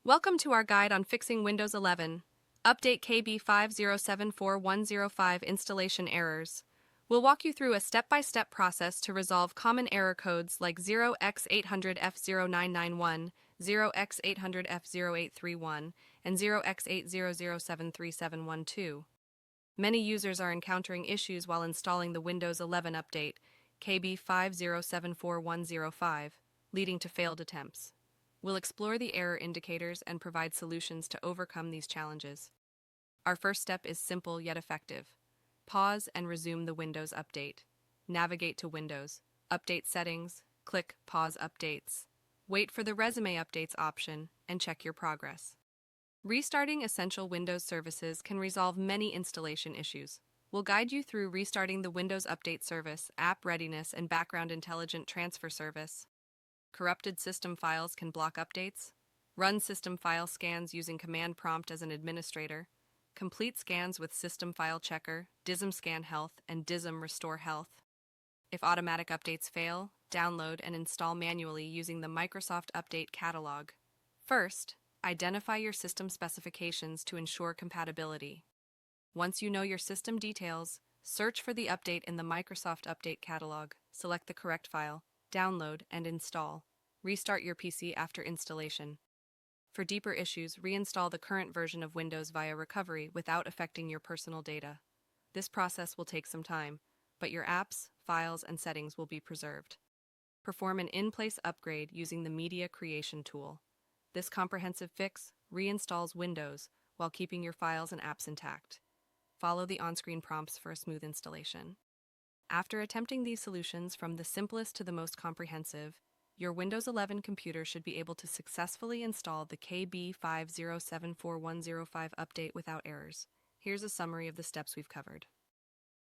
Welcome to our guide on fixing Windows 11. Update KB5074105 installation errors. We'll walk you through a step-by-step process to resolve common error codes like 0x800f0991, 0x800f0831, and 0x80073712. Many users are encountering issues while installing the Windows 11 update KB5074105, leading to failed attempts. We'll explore the error indicators and provide solutions to overcome these challenges. Our first step is simple yet effective. Pause and resume the Windows update. Navigate to Windows, Update Settings, click Pause Updates. Wait for the Resume Updates option and check your progress. Restarting essential Windows services can resolve many installation issues. We'll guide you through restarting the Windows Update Service, App Readiness, and Background Intelligent Transfer Service. Corrupted system files can block updates. Run system file scans using Command Prompt as an administrator. Complete scans with System File Checker, DISM Scan Health, and DISM Restore Health. If automatic updates fail, download and install manually using the Microsoft Update Catalog. First, identify your system specifications to ensure compatibility. Once you know your system details, search for the update in the Microsoft Update Catalog, select the correct file, download, and install. Restart your PC after installation. For deeper issues, reinstall the current version of Windows via recovery without affecting your personal data. This process will take some time, but your apps, files, and settings will be preserved. Perform an in-place upgrade using the Media Creation tool. This comprehensive fix reinstalls Windows while keeping your files and apps intact. Follow the on-screen prompts for a smooth installation. After attempting these solutions from the simplest to the most comprehensive, your Windows 11 computer should be able to successfully install the KB5074105 update without errors. Here's a summary of the steps we've covered.